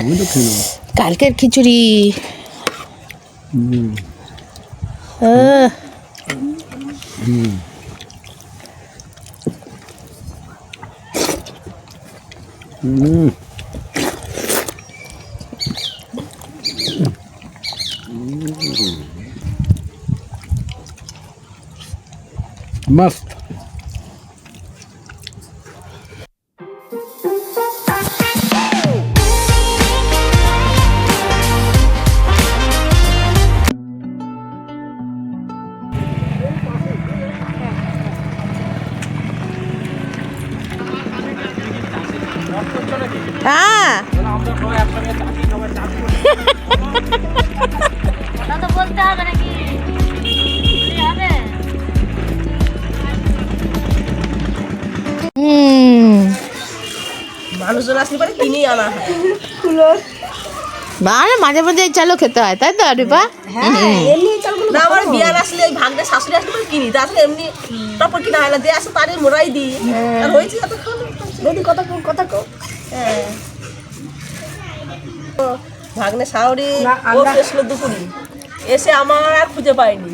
আমি তো খেলো কালকের খিচুড়ি मस्त হ্যাঁ বলতে হবে নাকি হবে মানুষজন আসলে পরে কিনেই আনা হয় মাঝে মাঝে এই চালও খেতে হয় তাই তো রিপা? না আমার বিয়ার আসলে ওই ভাগ্নে শাশুড়ি আসলে পরে কিনি তা আসলে এমনি টপর কিনা হয় না দিয়ে আসে তারই মোড়াই দিই আর হয়েছে এতক্ষণ দিদি কথা কো হ্যাঁ ভাগ্নে শাশুড়ি ও এসলো দুপুরি এসে আমার আর খুঁজে পাইনি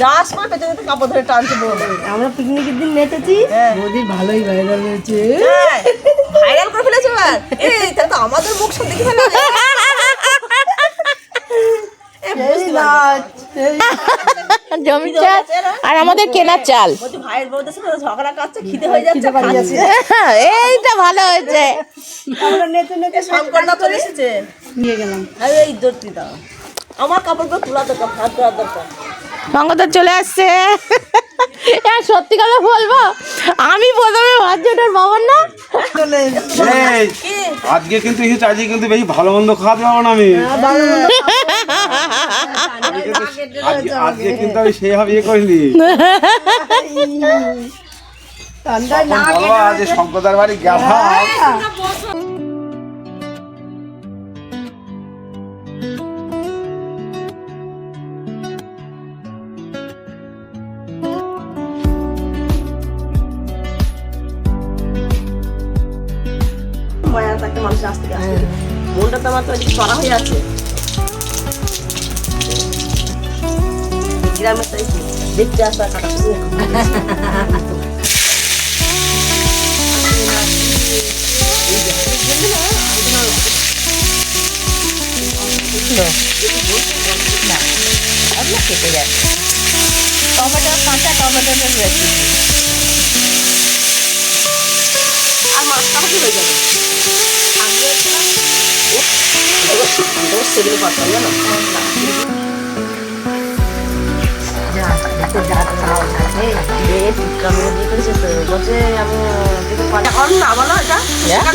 যাওয়ার সময় পেছনে তো কাপড় ধরে টানছে বলে আমরা পিকনিকের দিন নেচেছি বৌদি ভালোই ভাইরাল হয়েছে ভাইরাল করে ফেলেছে এবার এই তাহলে তো আমাদের মুখ সব দেখে ফেলে জমির চাল আর আমাদের কেনার চাল বলছি ভাইয়ের বউদের সাথে ঝগড়া করছে খিদে হয়ে যাচ্ছে খাচ্ছে এইটা ভালো হয়েছে আমরা নেচে নেচে শঙ্কর না চলে এসেছে নিয়ে গেলাম আরে এই দর্তি দাও আমার কাপড়গুলো তোলা দরকার ভাত করার দরকার সঙ্গদার চলে আসছে সত্যি কথা বলবো আমি প্রথমে ভাবছি ওটার বাবার না আজকে কিন্তু আজকে কিন্তু বেশি ভালো মন্দ খাওয়াতে পারবো না আমি আজকে কিন্তু আমি সেইভাবে ইয়ে করিনি আজ শঙ্করদার বাড়ি গেলাম মায়া থাকতে মানুষ আসতে আসতে মনটা তো আমার তো চড়া হয়ে আছে গ্রামের তাই দেখতে আসা কাটা কেটে যায় টমেটো কাঁচা টমেটোর রেসিপি আর মাছটা হয়ে যাবে সেগুলো পাতাম জানো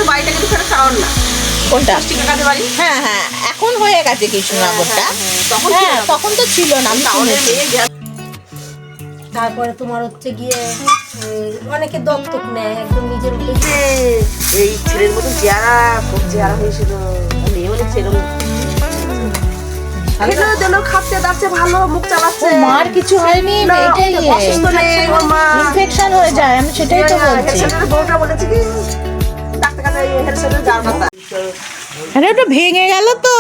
বাড়িটা কিন্তু ফেরত চাওয়ার না কোনটা ঠিকানাতে বাড়ি হ্যাঁ হ্যাঁ এখন হয়ে গেছে কৃষ্ণনগরটা তখন হ্যাঁ তখন তো ছিল না আমি শুনেছি। তারপরে তোমার হচ্ছে গিয়ে অনেকে দত্তক নেয় একদম নিজের উঠে এই ছেলের মতো চেহারা খুব চেহারা হয়েছিল মেয়ে অনেক ছেলে খাচ্ছে দাচ্ছে ভালো মুখ চালাচ্ছে মার কিছু হয়নি এটাই অসুস্থ নেই ওর মা ইনফেকশন হয়ে যায় আমি সেটাই তো বলছি বউটা বলেছে কি ডাক্তার কাছে হেলথ সেন্টারে যাওয়ার কথা আরে ওটা ভেঙে গেল তো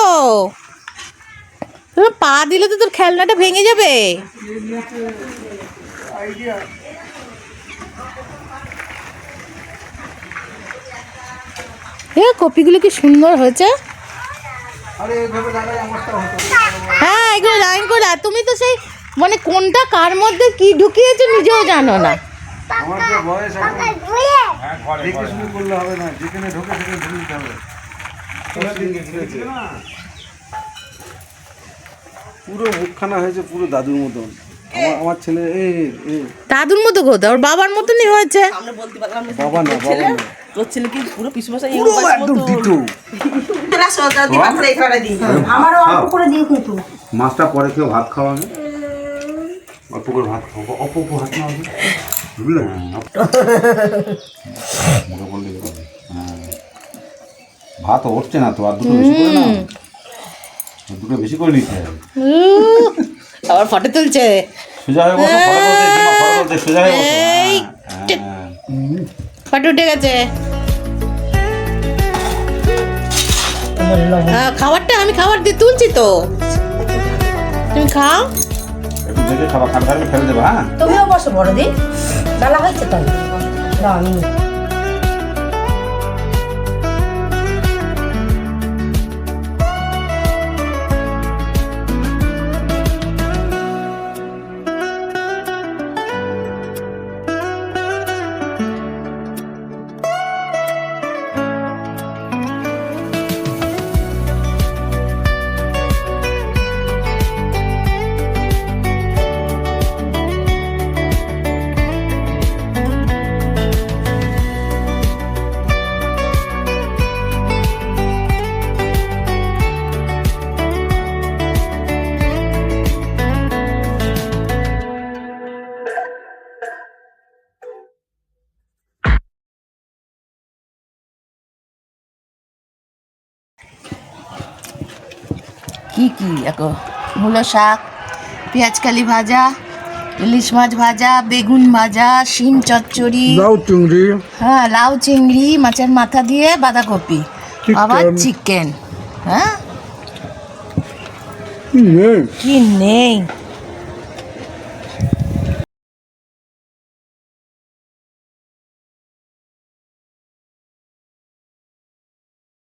তোর পা দিলে তো তোর খেলনাটা ভেঙে যাবে কপিগুলো কি সুন্দর হয়েছে হ্যাঁ এগুলো লাইন করে তুমি তো সেই মানে কোনটা কার মধ্যে কি ঢুকিয়েছো নিজেও জানো না পুরো মুখখানা হয়েছে পুরো দাদুর মতন আমার ছেলে দাদুর মতো কোথাও ওর বাবার মতনই হয়েছে বাবা না তোর ছেলে কি পুরো পিসমশাই একদম দিতো আমারও অল্প করে দিয়ে কিন্তু মাছটা পরে কেউ ভাত খাওয়াবে অল্প করে ভাত খাবো অল্প ভাত না হবে বুঝলে ভাত উঠছে না তো আর দুটো বেশি করে না দুটো বেশি করে নিতে হবে আবার ফটো তুলছে সোজা হয়ে বসো ফটো তুলতে সোজা হয়ে বসো ফটো উঠে গেছে বলে লবণ। হ্যাঁ খাবারটা আমি খাবার দিয়ে তুলছি তো, তুমি খাও। একটু দেখে খাবার খাবার ফেলে দেবো। হ্যাঁ তুমিও বসো বড় দিন, বেলা হয়েছে তাই না আমি কি কি দেখো, মূলো শাক, পেঁয়াজকালি ভাজা, ইলিশ মাছ ভাজা, বেগুন ভাজা, শিম চচ্চড়ি, লাউ চিংড়ি, হ্যাঁ লাউ চিংড়ি, মাছের মাথা দিয়ে বাঁধাকপি, আবার চিকেন। হ্যাঁ কি নেই